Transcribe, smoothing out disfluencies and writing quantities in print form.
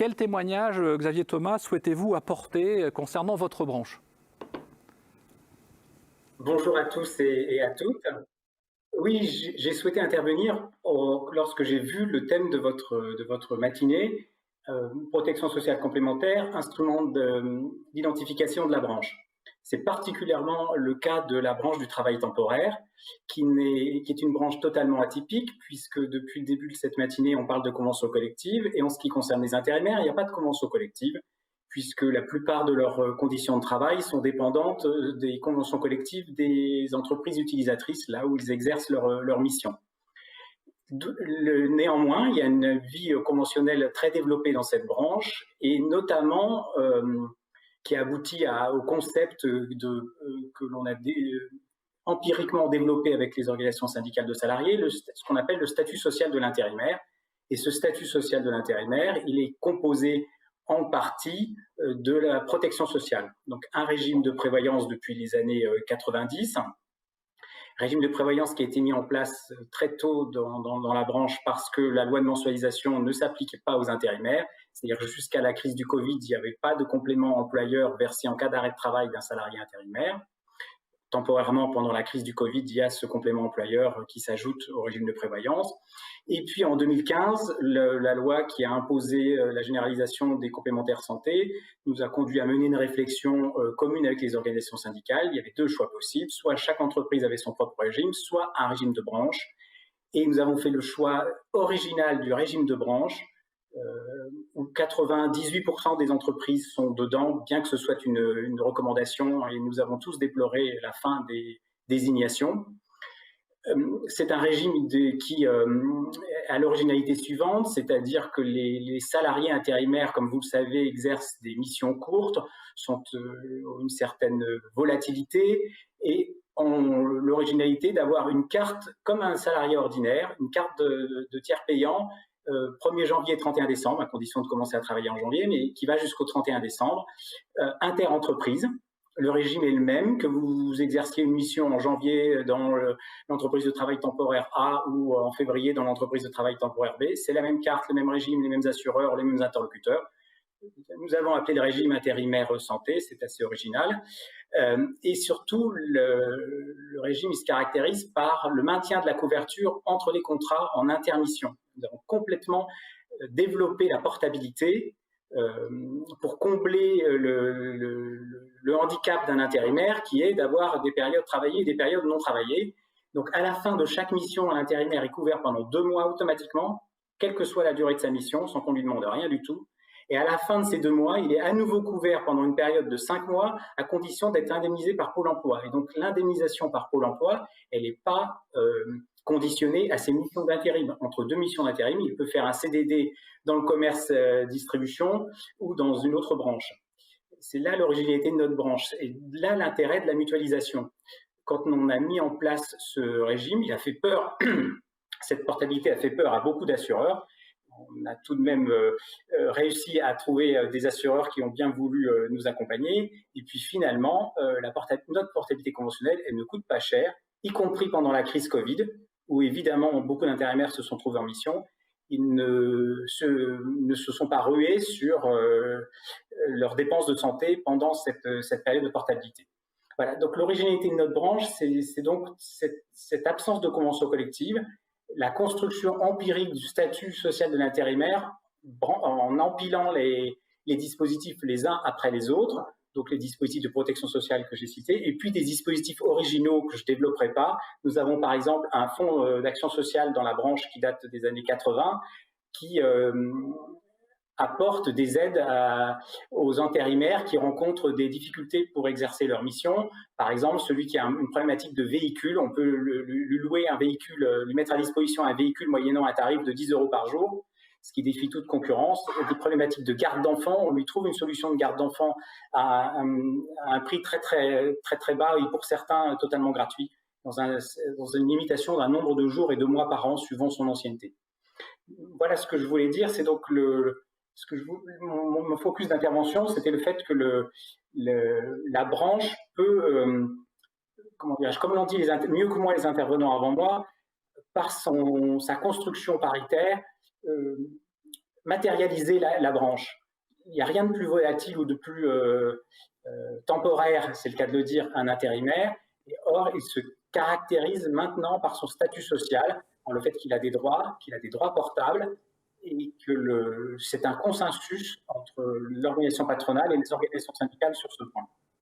Quel témoignage, Xavier Thomas, souhaitez-vous apporter concernant votre branche? Bonjour à tous et à toutes. Oui, j'ai souhaité intervenir lorsque j'ai vu le thème de votre matinée, protection sociale complémentaire, instrument d'identification de la branche. C'est particulièrement le cas de la branche du travail temporaire, qui est une branche totalement atypique, puisque depuis le début de cette matinée, on parle de convention collective, et en ce qui concerne les intérimaires, il n'y a pas de convention collective, puisque la plupart de leurs conditions de travail sont dépendantes des conventions collectives des entreprises utilisatrices, là où ils exercent leur mission. Néanmoins, il y a une vie conventionnelle très développée dans cette branche, et notamment qui aboutit au concept que l'on a empiriquement développé avec les organisations syndicales de salariés, ce qu'on appelle le statut social de l'intérimaire. Et ce statut social de l'intérimaire, il est composé en partie de la protection sociale. Donc un régime de prévoyance depuis les années 90, régime de prévoyance qui a été mis en place très tôt dans la branche parce que la loi de mensualisation ne s'appliquait pas aux intérimaires, c'est-à-dire que jusqu'à la crise du Covid, il n'y avait pas de complément employeur versé en cas d'arrêt de travail d'un salarié intérimaire. Temporairement, pendant la crise du Covid, il y a ce complément employeur qui s'ajoute au régime de prévoyance. Et puis en 2015, la loi qui a imposé la généralisation des complémentaires santé nous a conduit à mener une réflexion commune avec les organisations syndicales. Il y avait deux choix possibles, soit chaque entreprise avait son propre régime, soit un régime de branche. Et nous avons fait le choix original du régime de branche, où 98% des entreprises sont dedans, bien que ce soit une recommandation, et nous avons tous déploré la fin des désignations. C'est un régime qui a l'originalité suivante, c'est-à-dire que les salariés intérimaires, comme vous le savez, exercent des missions courtes, ont une certaine volatilité et ont l'originalité d'avoir une carte comme un salarié ordinaire, une carte de tiers payant, 1er janvier et 31 décembre, à condition de commencer à travailler en janvier, mais qui va jusqu'au 31 décembre, inter-entreprise. Le régime est le même, que vous exerciez une mission en janvier dans l'entreprise de travail temporaire A ou en février dans l'entreprise de travail temporaire B. C'est la même carte, le même régime, les mêmes assureurs, les mêmes interlocuteurs. Nous avons appelé le régime intérimaire santé, c'est assez original. Et surtout, le régime se caractérise par le maintien de la couverture entre les contrats en intermission. Nous avons complètement développé la portabilité pour combler le handicap d'un intérimaire qui est d'avoir des périodes travaillées et des périodes non travaillées. Donc à la fin de chaque mission, l'intérimaire est couvert pendant 2 mois automatiquement, quelle que soit la durée de sa mission, sans qu'on lui demande rien du tout. Et à la fin de ces 2 mois, il est à nouveau couvert pendant une période de 5 mois, à condition d'être indemnisé par Pôle emploi. Et donc l'indemnisation par Pôle emploi, elle n'est pas conditionnée à ses missions d'intérim. Entre 2 missions d'intérim, il peut faire un CDD dans le commerce distribution ou dans une autre branche. C'est là l'originalité de notre branche. Et là l'intérêt de la mutualisation. Quand on a mis en place ce régime, il a fait peur. Cette portabilité a fait peur à beaucoup d'assureurs. On a tout de même réussi à trouver des assureurs qui ont bien voulu nous accompagner. Et puis finalement, notre portabilité conventionnelle, elle ne coûte pas cher, y compris pendant la crise Covid, où évidemment beaucoup d'intérimaires se sont trouvés en mission. Ils ne se sont pas rués sur leurs dépenses de santé pendant cette période de portabilité. Voilà, donc l'originalité de notre branche, c'est donc cette absence de convention collective, la construction empirique du statut social de l'intérimaire en empilant les dispositifs les uns après les autres, donc les dispositifs de protection sociale que j'ai cités, et puis des dispositifs originaux que je ne développerai pas. Nous avons par exemple un fonds d'action sociale dans la branche qui date des années 80, qui apporte des aides aux intérimaires qui rencontrent des difficultés pour exercer leur mission. Par exemple, celui qui a une problématique de véhicule, on peut lui louer un véhicule, lui mettre à disposition un véhicule moyennant un tarif de 10 € par jour, ce qui défie toute concurrence. Des problématiques de garde d'enfants, on lui trouve une solution de garde d'enfants à un prix très, très, très, très bas et pour certains totalement gratuit, dans une limitation d'un nombre de jours et de mois par an suivant son ancienneté. Voilà ce que je voulais dire, c'est donc mon focus d'intervention, c'était le fait que la branche peut, comme l'ont dit mieux que moi les intervenants avant moi, par sa construction paritaire, matérialiser la branche. Il n'y a rien de plus volatile ou de plus temporaire, c'est le cas de le dire, un intérimaire. Et or, il se caractérise maintenant par son statut social, par le fait qu'il a des droits portables, et que c'est un consensus entre l'organisation patronale et les organisations syndicales sur ce point.